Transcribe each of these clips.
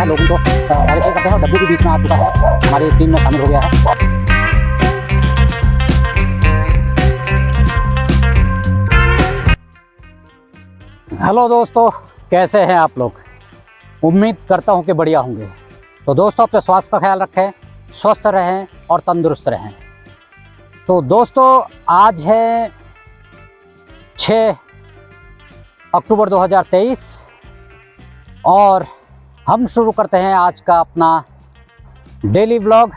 लोगों को पहले से करते हैं और डब्बू भी बीच में आ चुका है, हमारी टीम में शामिल हो गया है। हेलो दोस्तों, कैसे हैं आप लोग? उम्मीद करता हूं कि बढ़िया होंगे। तो दोस्तों, अपने स्वास्थ्य का ख्याल रखें, स्वस्थ रहें और तंदुरुस्त रहें। तो दोस्तों, आज है 6 अक्टूबर 2023 और हम शुरू करते हैं आज का अपना डेली व्लॉग।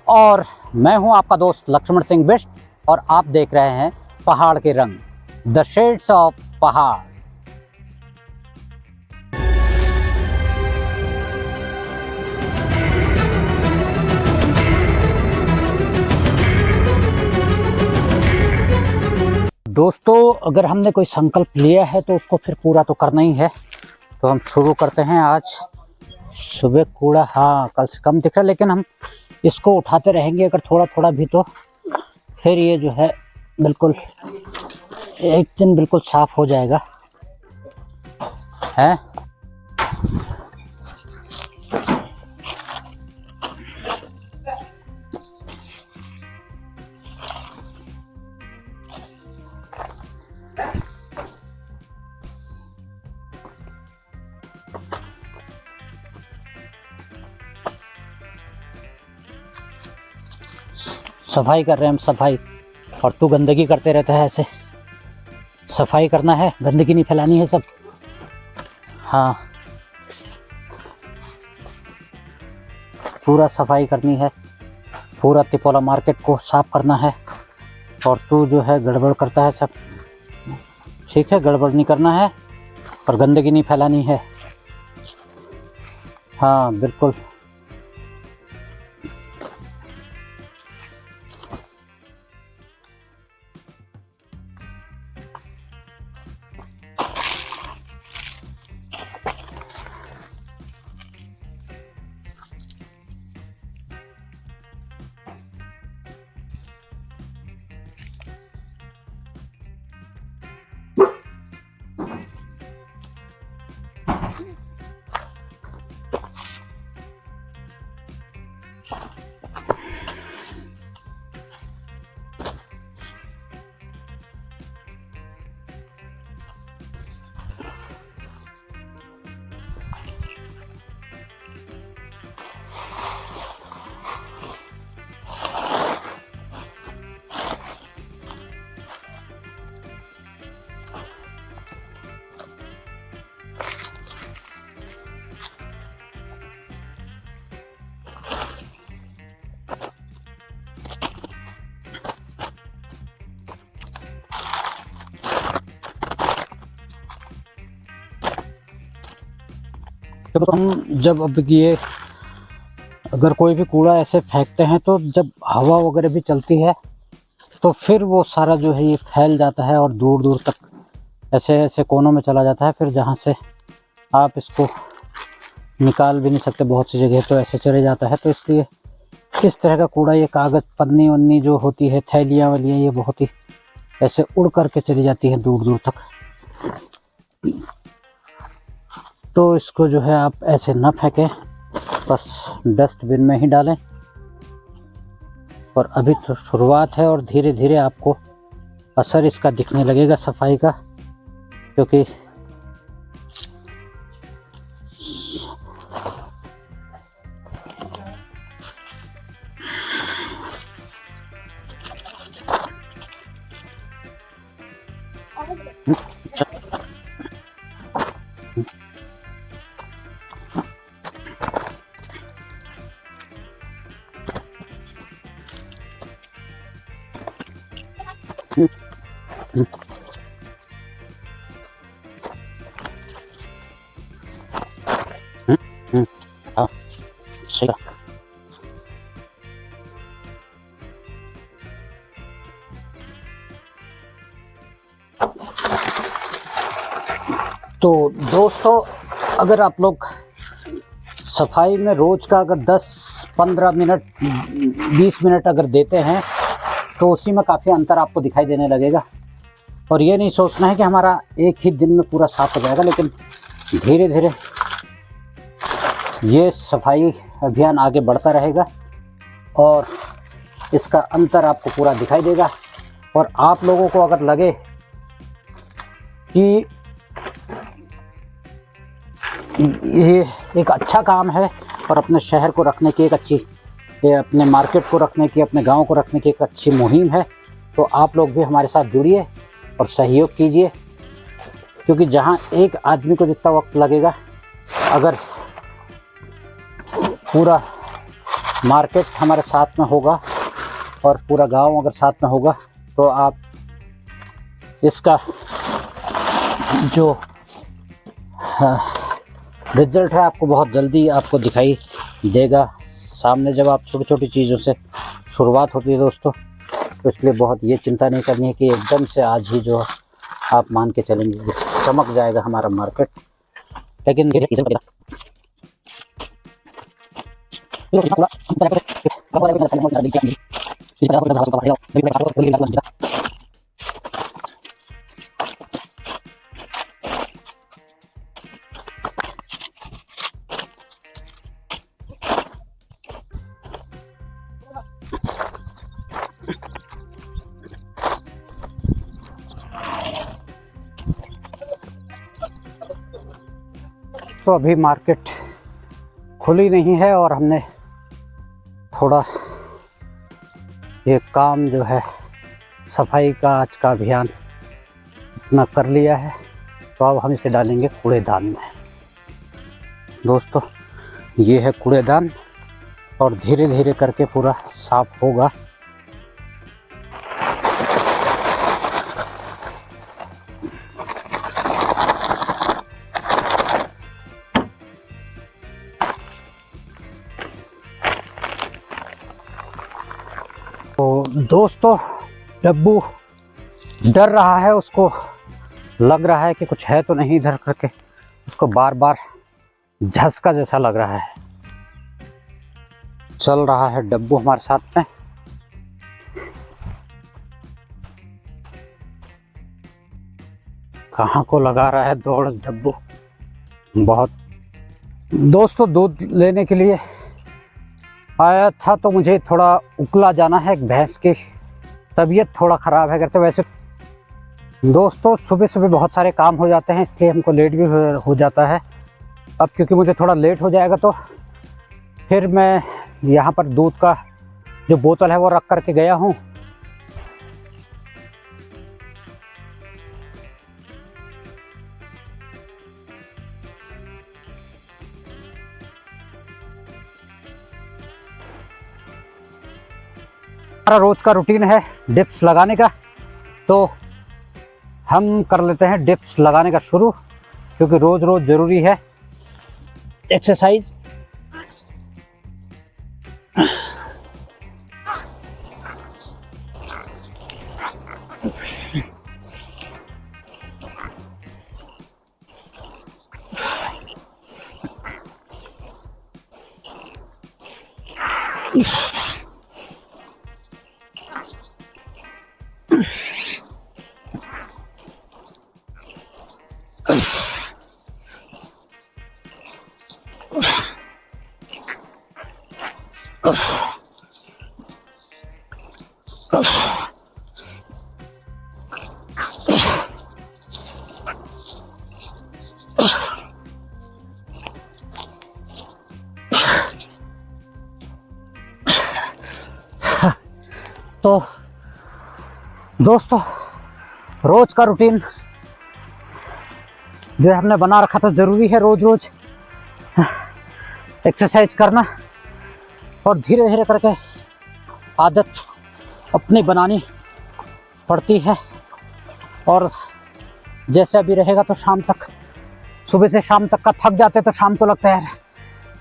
और मैं हूं आपका दोस्त लक्ष्मण सिंह बिष्ट और आप देख रहे हैं पहाड़ के रंग, द शेड्स ऑफ पहाड़। दोस्तों, अगर हमने कोई संकल्प लिया है तो उसको फिर पूरा तो करना ही है। तो हम शुरू करते हैं। आज सुबह कूड़ा कल से कम दिख रहा है, लेकिन हम इसको उठाते रहेंगे अगर थोड़ा थोड़ा भी, तो फिर ये जो है बिल्कुल एक दिन बिल्कुल साफ हो जाएगा है। सफाई कर रहे हैं हम, सफाई। और तू गंदगी करते रहता है ऐसे। सफाई करना है, गंदगी नहीं फैलानी है सब। हाँ, पूरा सफाई करनी है, पूरा तिपोला मार्केट को साफ करना है। और तू जो है गड़बड़ करता है सब। ठीक है, गड़बड़ नहीं करना है और गंदगी नहीं फैलानी है। हाँ बिल्कुल। तो हम जब अब ये अगर कोई भी कूड़ा ऐसे फेंकते हैं तो जब हवा वगैरह भी चलती है तो फिर वो सारा जो है ये फैल जाता है और दूर दूर तक ऐसे ऐसे कोनों में चला जाता है, फिर जहाँ से आप इसको निकाल भी नहीं सकते। बहुत सी जगह तो ऐसे चले जाता है। तो इसलिए इस तरह का कूड़ा, ये कागज़ पन्नी वन्नी जो होती है, थैलियाँ वालियाँ, ये बहुत ही ऐसे उड़ करके चली जाती है दूर दूर तक। तो इसको जो है आप ऐसे ना फेंकें, बस डस्टबिन में ही डालें। और अभी तो शुरुआत है और धीरे धीरे आपको असर इसका दिखने लगेगा सफाई का, क्योंकि हाँ सही। तो दोस्तों, अगर आप लोग सफाई में रोज़ का अगर 10-15 मिनट 20 मिनट अगर देते हैं तो उसी में काफ़ी अंतर आपको दिखाई देने लगेगा। और ये नहीं सोचना है कि हमारा एक ही दिन में पूरा साफ हो जाएगा, लेकिन धीरे धीरे ये सफाई अभियान आगे बढ़ता रहेगा और इसका अंतर आपको पूरा दिखाई देगा। और आप लोगों को अगर लगे कि ये एक अच्छा काम है और अपने शहर को रखने की एक अच्छी, अपने मार्केट को रखने की, अपने गांव को रखने की एक अच्छी मुहिम है, तो आप लोग भी हमारे साथ जुड़िए और सहयोग कीजिए। क्योंकि जहां एक आदमी को जितना वक्त लगेगा, अगर पूरा मार्केट हमारे साथ में होगा और पूरा गांव अगर साथ में होगा, तो आप इसका जो रिजल्ट है आपको बहुत जल्दी आपको दिखाई देगा सामने। जब आप छोटी छोटी चीज़ों से शुरुआत होती है दोस्तों, तो इसलिए बहुत ये चिंता नहीं करनी है कि एकदम से आज ही जो आप मान के चलेंगे चमक जाएगा हमारा मार्केट। लेकिन तो अभी मार्केट खुली नहीं है और हमने थोड़ा ये काम जो है सफाई का आज का अभियान इतना कर लिया है, तो अब हम इसे डालेंगे कूड़ेदान में। दोस्तों ये है कूड़ेदान और धीरे धीरे करके पूरा साफ होगा। तो दोस्तों डब्बू डर रहा है, उसको लग रहा है कि कुछ है तो नहीं इधर करके, उसको बार बार झसका जैसा लग रहा है। चल रहा है डब्बू हमारे साथ में। कहाँ को लगा रहा है दौड़ डब्बू बहुत। दोस्तों दूध लेने के लिए आया था, तो मुझे थोड़ा उकला जाना है, एक भैंस की तबीयत थोड़ा ख़राब है करते। वैसे दोस्तों सुबह सुबह बहुत सारे काम हो जाते हैं, इसलिए हमको लेट भी हो जाता है। अब क्योंकि मुझे थोड़ा लेट हो जाएगा, तो फिर मैं यहाँ पर दूध का जो बोतल है वो रख करके गया हूँ। हमारा रोज का रूटीन है डिप्स लगाने का, तो हम कर लेते हैं डिप्स लगाने का शुरू, क्योंकि रोज रोज ज़रूरी है एक्सरसाइज। तो दोस्तों रोज का रूटीन जो हमने बना रखा था, ज़रूरी है रोज रोज एक्सरसाइज करना, और धीरे धीरे करके आदत अपनी बनानी पड़ती है। और जैसे अभी रहेगा तो शाम तक, सुबह से शाम तक का थक जाते तो शाम को लगता है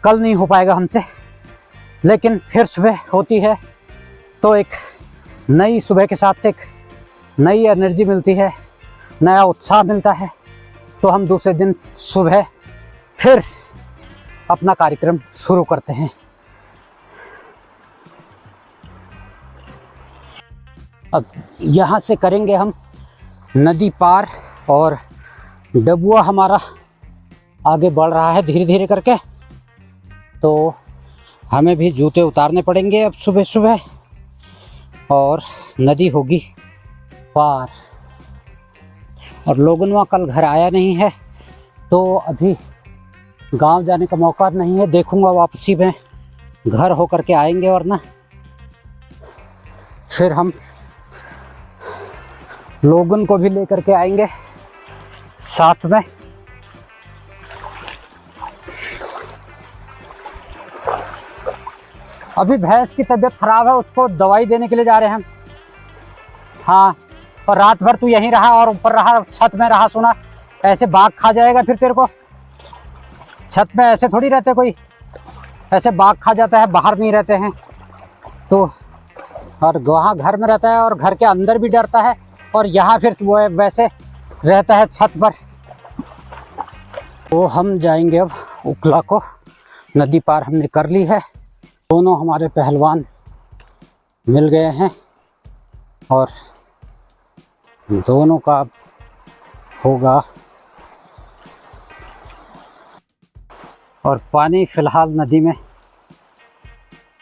कल नहीं हो पाएगा हमसे, लेकिन फिर सुबह होती है तो एक नई सुबह के साथ एक नई एनर्जी मिलती है, नया उत्साह मिलता है। तो हम दूसरे दिन सुबह फिर अपना कार्यक्रम शुरू करते हैं। अब यहाँ से करेंगे हम नदी पार, और डबुआ हमारा आगे बढ़ रहा है धीरे धीरे करके। तो हमें भी जूते उतारने पड़ेंगे अब सुबह सुबह, और नदी होगी पार। और लोगनवा कल घर आया नहीं है, तो अभी गांव जाने का मौका नहीं है। देखूंगा वापसी में घर होकर के आएंगे, वरना फिर हम लोगन को भी लेकर के आएंगे साथ में। अभी भैंस की तबीयत खराब है, उसको दवाई देने के लिए जा रहे हैं हम। हाँ, और रात भर तू यहीं रहा और ऊपर रहा, छत में रहा, सुना ऐसे बाघ खा जाएगा फिर तेरे को। छत में ऐसे थोड़ी रहते, कोई ऐसे बाघ खा जाता है, बाहर नहीं रहते हैं। तो और वहाँ घर में रहता है और घर के अंदर भी डरता है, और यहाँ फिर वो वैसे रहता है छत पर। तो हम जाएंगे अब उकला को। नदी पार हमने कर ली है, दोनों हमारे पहलवान मिल गए हैं और दोनों का होगा। और पानी फ़िलहाल नदी में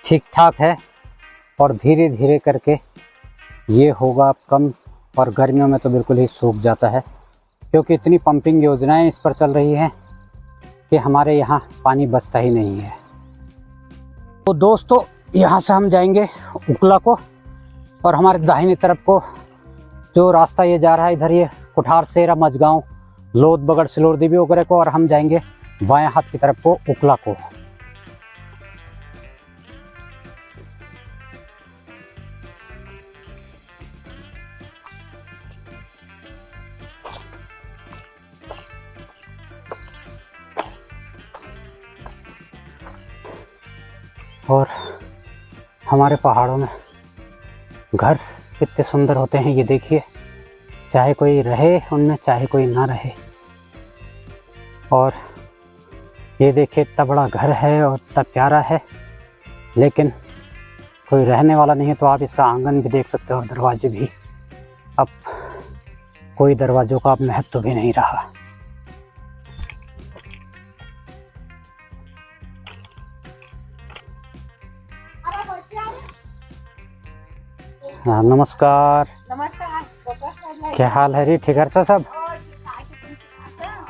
ठीक ठाक है, और धीरे धीरे करके ये होगा कम। और गर्मियों में तो बिल्कुल ही सूख जाता है, क्योंकि इतनी पंपिंग योजनाएं इस पर चल रही हैं कि हमारे यहाँ पानी बचता ही नहीं है। तो दोस्तों, यहाँ से हम जाएंगे उकला को, और हमारे दाहिनी तरफ को जो रास्ता ये जा रहा है, इधर ये कुठार सेरा मझगांव लोध बगड़ सिलोर देवी वगैरह को, और हम जाएंगे बाएं हाथ की तरफ को उकला को। और हमारे पहाड़ों में घर कितने सुंदर होते हैं, ये देखिए। चाहे कोई रहे उनमें, चाहे कोई ना रहे। और ये देखिए, इतना बड़ा घर है और इतना प्यारा है, लेकिन कोई रहने वाला नहीं है। तो आप इसका आंगन भी देख सकते हो, और दरवाजे भी। अब कोई दरवाज़ों का अब महत्व भी नहीं रहा। हाँ, नमस्कार। नमस्कार। क्या हाल है री? ठीक है सब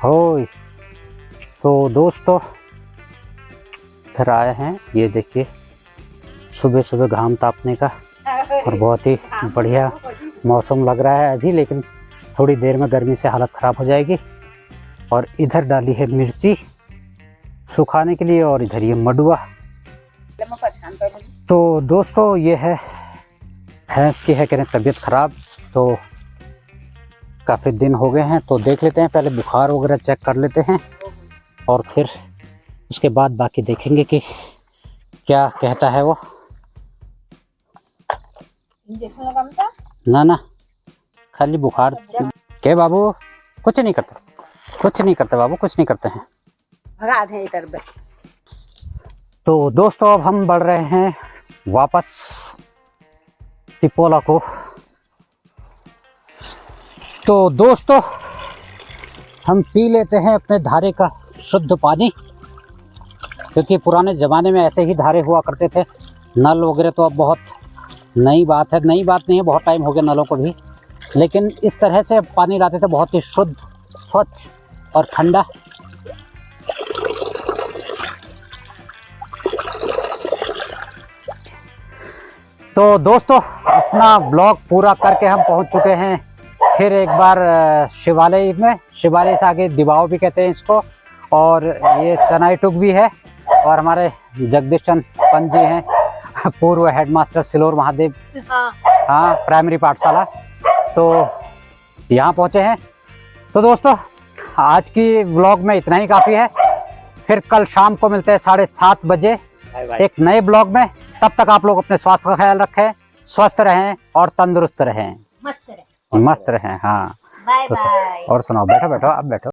हो। तो दोस्तों, फिर आए हैं, ये देखिए सुबह सुबह घाम तापने का, और बहुत ही बढ़िया मौसम लग रहा है अभी। लेकिन थोड़ी देर में गर्मी से हालत ख़राब हो जाएगी। और इधर डाली है मिर्ची सुखाने के लिए, और इधर ये मडुआ। तो दोस्तों, ये है भैंस की है कह रहे तबीयत ख़राब, तो काफ़ी दिन हो गए हैं। तो देख लेते हैं, पहले बुखार वगैरह चेक कर लेते हैं, और फिर उसके बाद बाकी देखेंगे कि क्या कहता है वो। ना ना, खाली बुखार। क्या बाबू? कुछ नहीं करता, कुछ नहीं करता बाबू, कुछ नहीं करते हैं। तो दोस्तों, अब हम बढ़ रहे हैं वापस तिपोला को। तो दोस्तों, हम पी लेते हैं अपने धारे का शुद्ध पानी, क्योंकि पुराने ज़माने में ऐसे ही धारे हुआ करते थे। नल वगैरह तो अब बहुत नई बात है, नई बात नहीं है, बहुत टाइम हो गया नलों को भी। लेकिन इस तरह से पानी लाते थे, बहुत ही शुद्ध, स्वच्छ और ठंडा। तो दोस्तों, अपना ब्लॉग पूरा करके हम पहुंच चुके हैं फिर एक बार शिवालय में। शिवालय से आगे दिबाव भी कहते हैं इसको, और ये चनाईटुक भी है। और हमारे जगदीश चंद पंत जी हैं, पूर्व हेडमास्टर सिलोर महादेव हाँ प्राइमरी पाठशाला, तो यहाँ पहुँचे हैं। तो दोस्तों, आज की व्लॉग में इतना ही काफ़ी है। फिर कल शाम को मिलते हैं 7:30 बजे एक नए ब्लॉग में। तब तक आप लोग अपने स्वास्थ्य का ख्याल रखें, स्वस्थ रहें और तंदुरुस्त रहें, मस्त रहें। हाँ, बाय बाय। और सुनाओ, बैठो बैठो, आप बैठो।